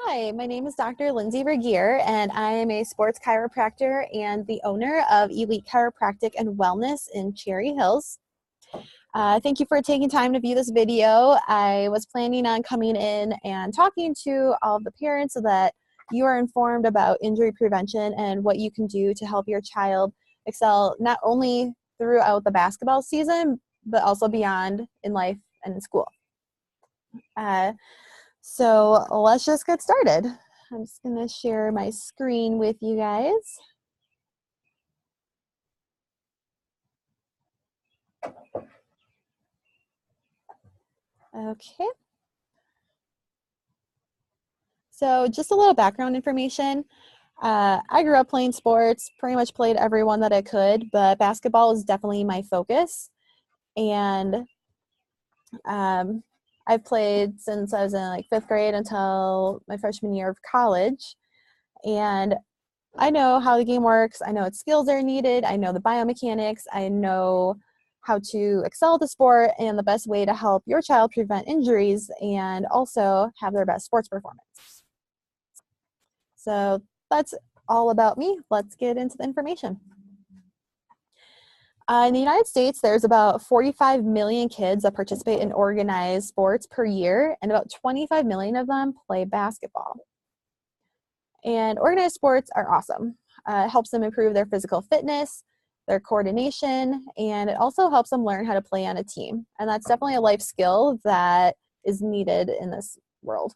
Hi, my name is Dr. Lindsay Regehr, and I am a sports chiropractor and the owner of Elite Chiropractic and Wellness in Cherry Hills. Thank you for taking time to view this video. I was planning on coming in and talking to all of the parents so that you are informed about injury prevention and what you can do to help your child excel not only throughout the basketball season, but also beyond in life and in school. So let's just get started. I'm just going to share my screen with you guys. Okay. So just a little background information. I grew up playing sports, pretty much played every one that I could, but basketball is definitely my focus. And I've played since I was in like 5th grade until my freshman year of college. And I know how the game works. I know what skills are needed. I know the biomechanics. I know how to excel at the sport and the best way to help your child prevent injuries and also have their best sports performance. So that's all about me. Let's get into the information. In the United States, there's about 45 million kids that participate in organized sports per year, and about 25 million of them play basketball. And organized sports are awesome. It helps them improve their physical fitness, their coordination, and it also helps them learn how to play on a team. And that's definitely a life skill that is needed in this world.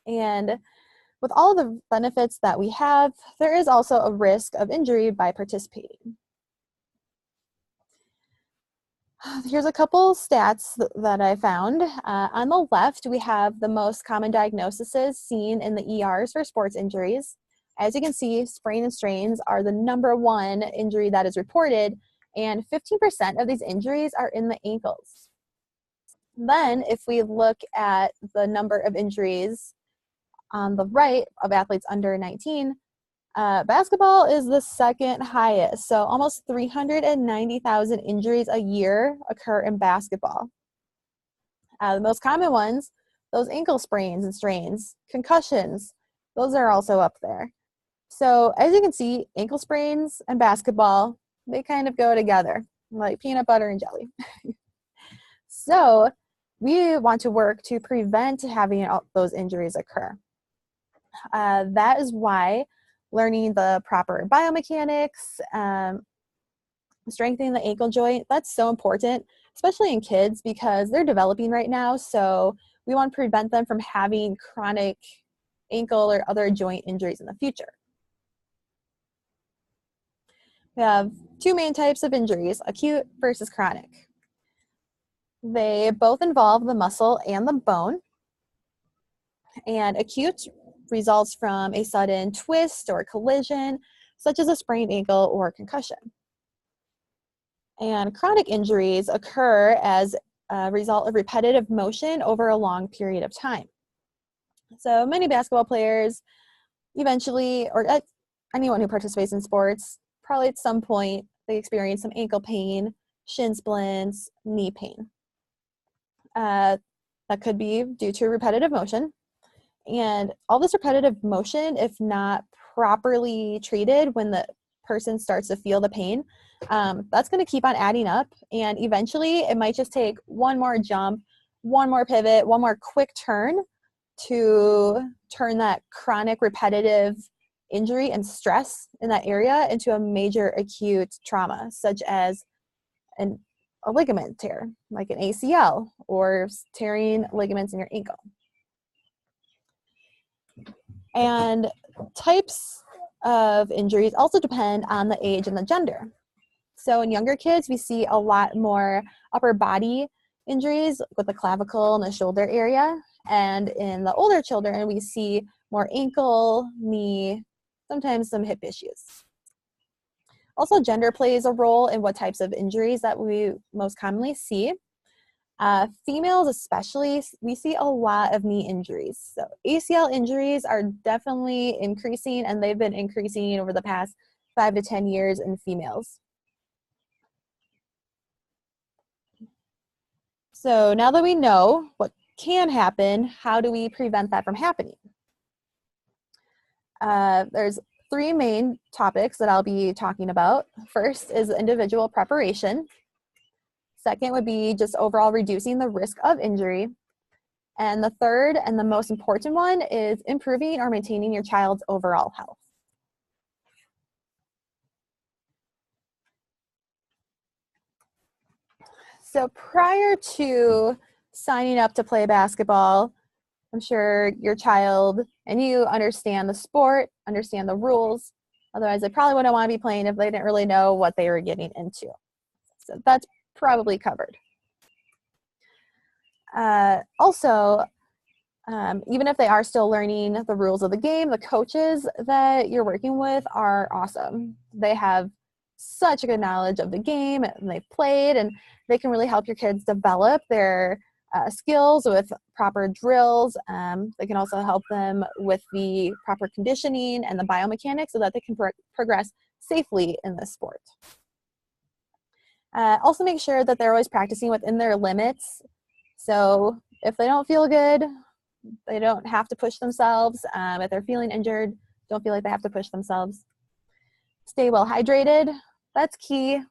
And with all the benefits that we have, there is also a risk of injury by participating. Here's a couple stats that I found. On the left, we have the most common diagnoses seen in the ERs for sports injuries. As you can see, sprain and strains are the #1 injury that is reported, and 15% of these injuries are in the ankles. Then, if we look at the number of injuries on the right of athletes under 19, basketball is the second highest. So almost 390,000 injuries a year occur in basketball. The most common ones, those ankle sprains and strains, concussions, those are also up there. So as you can see, ankle sprains and basketball, they kind of go together, like peanut butter and jelly. So we want to work to prevent having those injuries occur. That is why learning the proper biomechanics, strengthening the ankle joint, that's so important, especially in kids because they're developing right now. So we want to prevent them from having chronic ankle or other joint injuries in the future. We have two main types of injuries, acute versus chronic. They both involve the muscle and the bone. And acute results from a sudden twist or collision, such as a sprained ankle or concussion. And chronic injuries occur as a result of repetitive motion over a long period of time. So many basketball players eventually, or anyone who participates in sports, probably at some point they experience some ankle pain, shin splints, knee pain. That could be due to repetitive motion. And all this repetitive motion, if not properly treated when the person starts to feel the pain, that's going to keep on adding up. And eventually, it might just take one more jump, one more pivot, one more quick turn to turn that chronic repetitive injury and stress in that area into a major acute trauma, such as a ligament tear, like an ACL, or tearing ligaments in your ankle. And types of injuries also depend on the age and the gender. So in younger kids, we see a lot more upper body injuries with the clavicle and the shoulder area. And in the older children, we see more ankle, knee, sometimes some hip issues. Also, gender plays a role in what types of injuries that we most commonly see. Females especially, we see a lot of knee injuries. So ACL injuries are definitely increasing, and they've been increasing over the past 5 to 10 years in females. So now that we know what can happen, how do we prevent that from happening? There's three main topics that I'll be talking about. First is individual preparation. Second would be just overall reducing the risk of injury. And the third and the most important one is improving or maintaining your child's overall health. So prior to signing up to play basketball, I'm sure your child and you understand the sport, understand the rules. Otherwise, they probably wouldn't want to be playing if they didn't really know what they were getting into. So that's probably covered. Even if they are still learning the rules of the game, the coaches that you're working with are awesome. They have such a good knowledge of the game, and they've played, and they can really help your kids develop their skills with proper drills. They can also help them with the proper conditioning and the biomechanics so that they can progress safely in this sport. Also make sure that they're always practicing within their limits. So if they don't feel good, they don't have to push themselves. If they're feeling injured, don't feel like they have to push themselves. Stay well hydrated. That's key,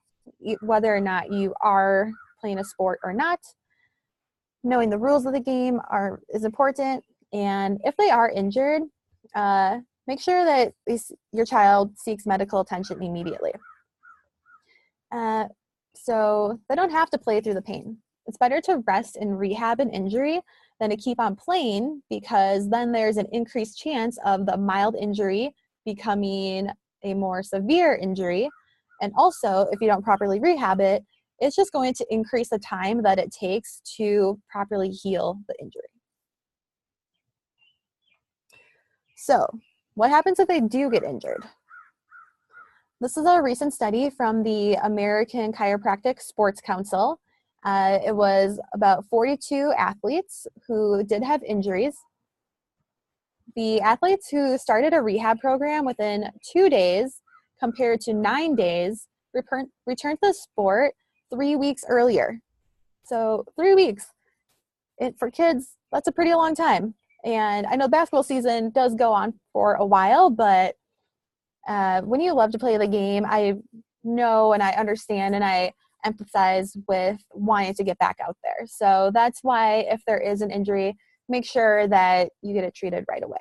whether or not you are playing a sport or not. Knowing the rules of the game is important. And if they are injured, make sure that your child seeks medical attention immediately. So they don't have to play through the pain. It's better to rest and rehab an injury than to keep on playing, because then there's an increased chance of the mild injury becoming a more severe injury. And also, if you don't properly rehab it, it's just going to increase the time that it takes to properly heal the injury. So, what happens if they do get injured? This is a recent study from the American Chiropractic Sports Council. It was about 42 athletes who did have injuries. The athletes who started a rehab program within 2 days compared to 9 days returned to the sport 3 weeks earlier. So 3 weeks, for kids, that's a pretty long time. And I know basketball season does go on for a while, but when you love to play the game, I know and I understand and I empathize with wanting to get back out there. So that's why if there is an injury, make sure that you get it treated right away.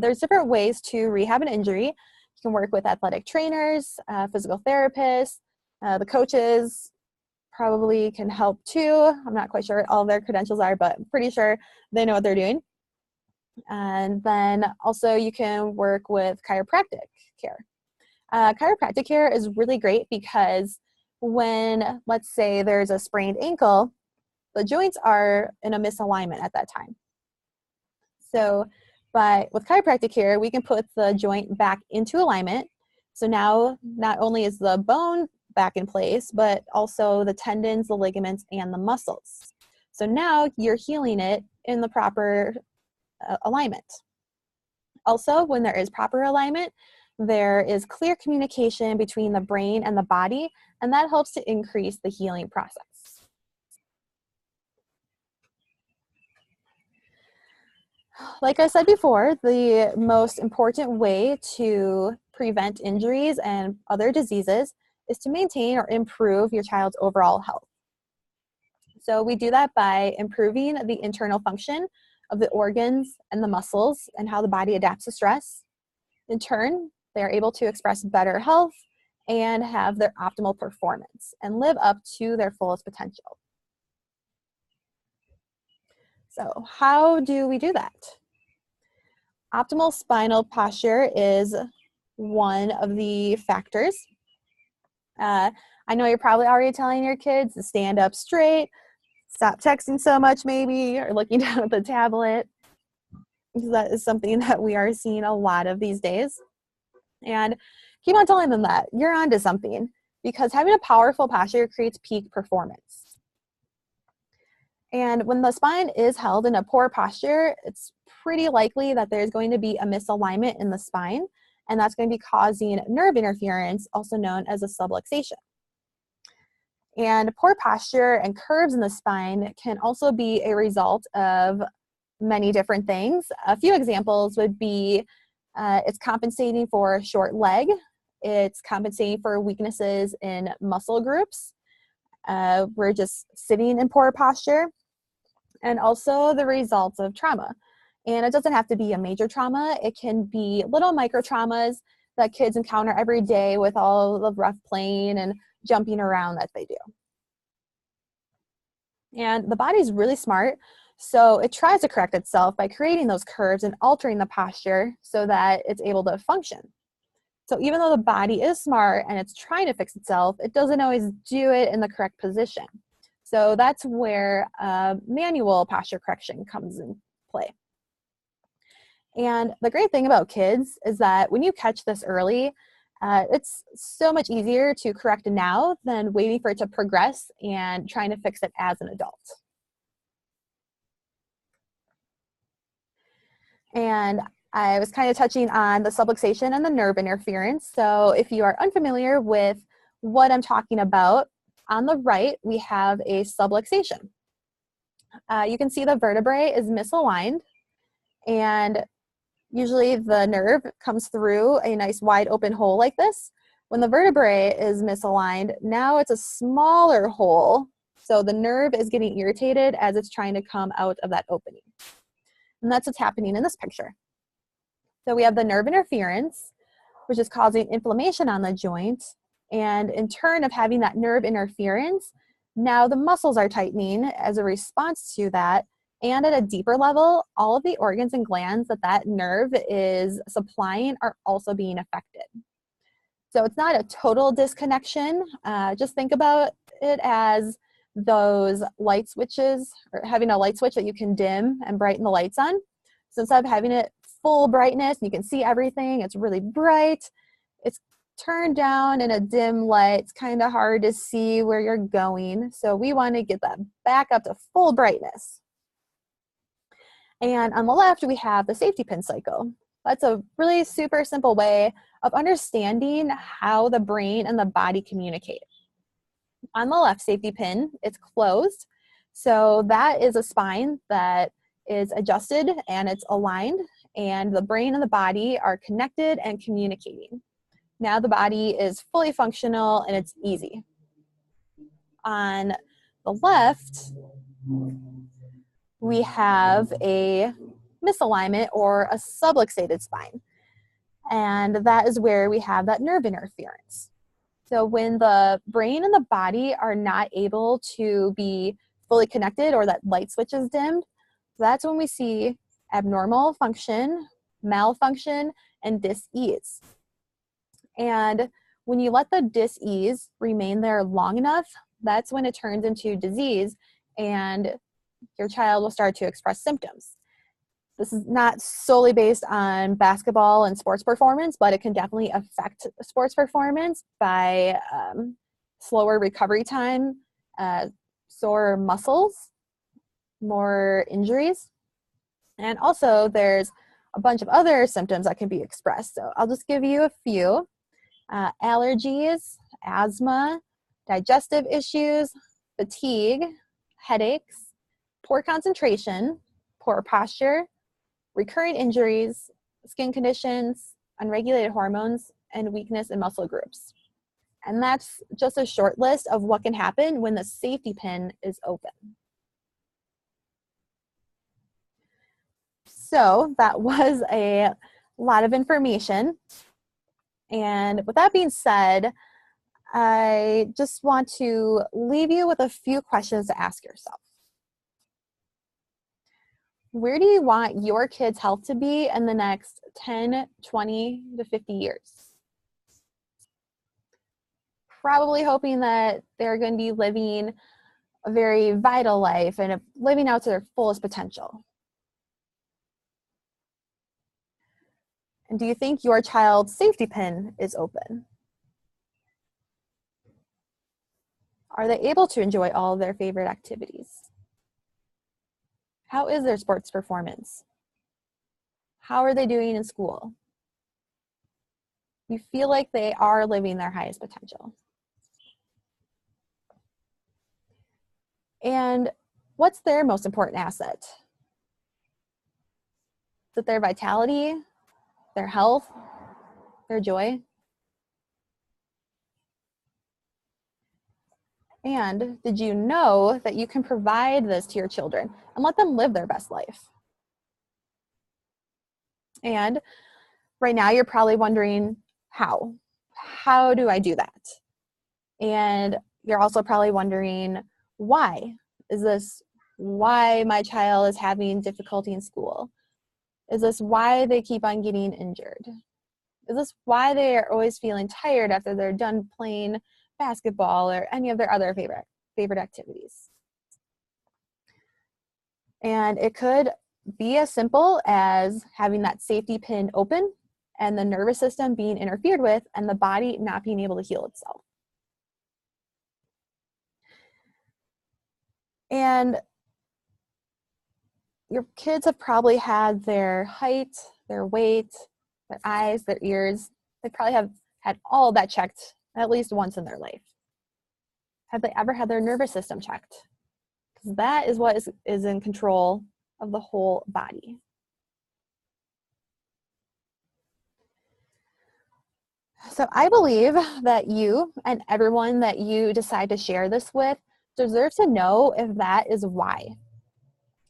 There's different ways to rehab an injury. You can work with athletic trainers, physical therapists, the coaches probably can help too. I'm not quite sure what all their credentials are, but I'm pretty sure they know what they're doing. And then also you can work with chiropractic care. Chiropractic care is really great because when, let's say, there's a sprained ankle, the joints are in a misalignment at that time. So, but with chiropractic care, we can put the joint back into alignment. So now not only is the bone back in place, but also the tendons, the ligaments, and the muscles. So now you're healing it in the proper alignment. Also, when there is proper alignment, there is clear communication between the brain and the body, and that helps to increase the healing process. Like I said before, the most important way to prevent injuries and other diseases is to maintain or improve your child's overall health. So we do that by improving the internal function of the organs and the muscles and how the body adapts to stress. In turn, they are able to express better health and have their optimal performance and live up to their fullest potential. So how do we do that? Optimal spinal posture is one of the factors. I know you're probably already telling your kids to stand up straight, stop texting so much maybe, or looking down at the tablet, because that is something that we are seeing a lot of these days. And keep on telling them that you're onto something, because having a powerful posture creates peak performance. And when the spine is held in a poor posture, it's pretty likely that there's going to be a misalignment in the spine, and that's going to be causing nerve interference, also known as a subluxation. And poor posture and curves in the spine can also be a result of many different things. A few examples would be it's compensating for a short leg, it's compensating for weaknesses in muscle groups, we're just sitting in poor posture, and also the results of trauma. And it doesn't have to be a major trauma, it can be little micro traumas that kids encounter every day with all the rough playing and jumping around that they do. And the body's really smart, so it tries to correct itself by creating those curves and altering the posture so that it's able to function. So even though the body is smart and it's trying to fix itself, it doesn't always do it in the correct position. So that's where manual posture correction comes in play. And the great thing about kids is that when you catch this early, it's so much easier to correct now than waiting for it to progress and trying to fix it as an adult. And I was kind of touching on the subluxation and the nerve interference. So if you are unfamiliar with what I'm talking about, on the right, we have a subluxation. You can see the vertebrae is misaligned, and usually the nerve comes through a nice wide open hole like this. When the vertebrae is misaligned, now it's a smaller hole, so the nerve is getting irritated as it's trying to come out of that opening. And that's what's happening in this picture. So we have the nerve interference, which is causing inflammation on the joint, and in turn of having that nerve interference, now the muscles are tightening as a response to that. And at a deeper level, all of the organs and glands that nerve is supplying are also being affected. So it's not a total disconnection. Just think about it as those light switches, or having a light switch that you can dim and brighten the lights on. So instead of having it full brightness and you can see everything, it's really bright, it's turned down in a dim light. It's kind of hard to see where you're going. So we want to get that back up to full brightness. And on the left, we have the safety pin cycle. That's a really super simple way of understanding how the brain and the body communicate. On the left safety pin, it's closed. So that is a spine that is adjusted and it's aligned, and the brain and the body are connected and communicating. Now the body is fully functional and it's easy. On the left, we have a misalignment or a subluxated spine. And that is where we have that nerve interference. So when the brain and the body are not able to be fully connected or that light switch is dimmed, that's when we see abnormal function, malfunction, and dis-ease. And when you let the dis-ease remain there long enough, that's when it turns into disease and your child will start to express symptoms. This is not solely based on basketball and sports performance, but it can definitely affect sports performance by slower recovery time, sore muscles, more injuries. And also there's a bunch of other symptoms that can be expressed. So I'll just give you a few. Allergies, asthma, digestive issues, fatigue, headaches, poor concentration, poor posture, recurrent injuries, skin conditions, unregulated hormones, and weakness in muscle groups. And that's just a short list of what can happen when the safety pin is open. So that was a lot of information. And with that being said, I just want to leave you with a few questions to ask yourself. Where do you want your kids' health to be in the next 10, 20 to 50 years? Probably hoping that they're going to be living a very vital life and living out to their fullest potential. And do you think your child's safety pin is open? Are they able to enjoy all of their favorite activities? How is their sports performance? How are they doing in school? You feel like they are living their highest potential. And what's their most important asset? Is it their vitality, their health, their joy? And did you know that you can provide this to your children and let them live their best life? And right now you're probably wondering, how? How do I do that? And you're also probably wondering, why? Is this why my child is having difficulty in school? Is this why they keep on getting injured? Is this why they are always feeling tired after they're done playing basketball or any of their other favorite activities? And it could be as simple as having that safety pin open and the nervous system being interfered with and the body not being able to heal itself. And your kids have probably had their height, their weight, their eyes, their ears. They probably have had all of that checked at least once in their life. Have they ever had their nervous system checked? Because that is what is in control of the whole body. So I believe that you and everyone that you decide to share this with deserves to know if that is why.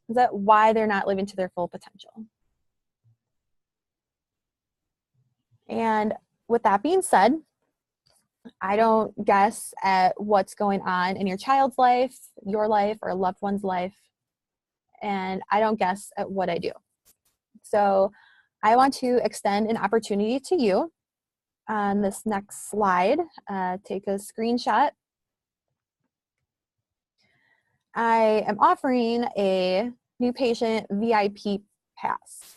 Is that why they're not living to their full potential? And with that being said, I don't guess at what's going on in your child's life, your life, or a loved one's life. And I don't guess at what I do. So I want to extend an opportunity to you on this next slide. Take a screenshot. I am offering a new patient VIP pass.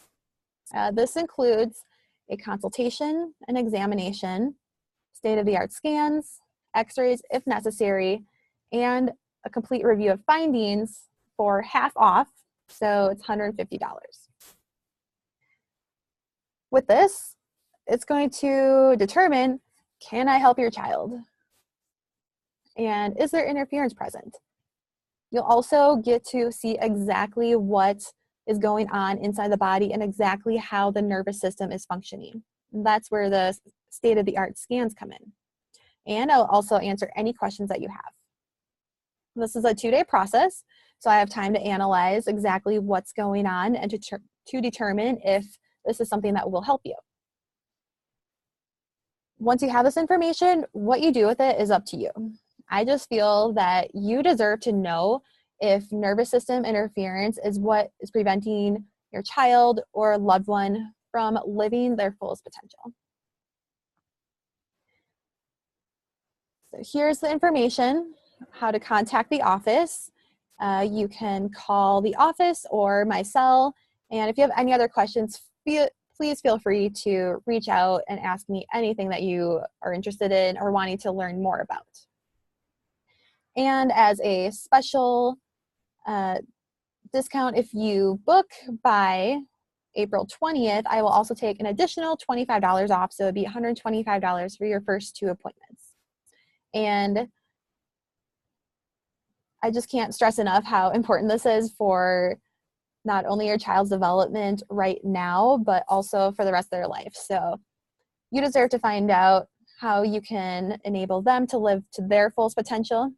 This includes a consultation, an examination, state-of-the-art scans, x-rays if necessary, and a complete review of findings for half off, so it's $150. With this, it's going to determine, can I help your child? And is there interference present? You'll also get to see exactly what is going on inside the body and exactly how the nervous system is functioning. And that's where the state-of-the-art scans come in. And I'll also answer any questions that you have. This is a 2-day process, so I have time to analyze exactly what's going on and to determine if this is something that will help you. Once you have this information, what you do with it is up to you. I just feel that you deserve to know if nervous system interference is what is preventing your child or loved one from living their fullest potential. So here's the information, how to contact the office. You can call the office or my cell. And if you have any other questions, please feel free to reach out and ask me anything that you are interested in or wanting to learn more about. And as a special discount, if you book by April 20th, I will also take an additional $25 off. So it'd be $125 for your first 2 appointments. And I just can't stress enough how important this is for not only your child's development right now, but also for the rest of their life. So you deserve to find out how you can enable them to live to their fullest potential.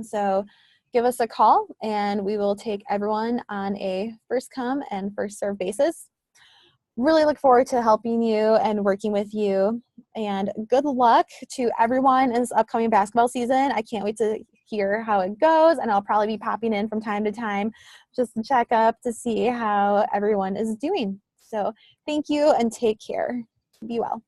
So give us a call and we will take everyone on a first come and first serve basis. Really look forward to helping you and working with you. And good luck to everyone in this upcoming basketball season. I can't wait to hear how it goes, and I'll probably be popping in from time to time just to check up to see how everyone is doing. So thank you and take care. Be well.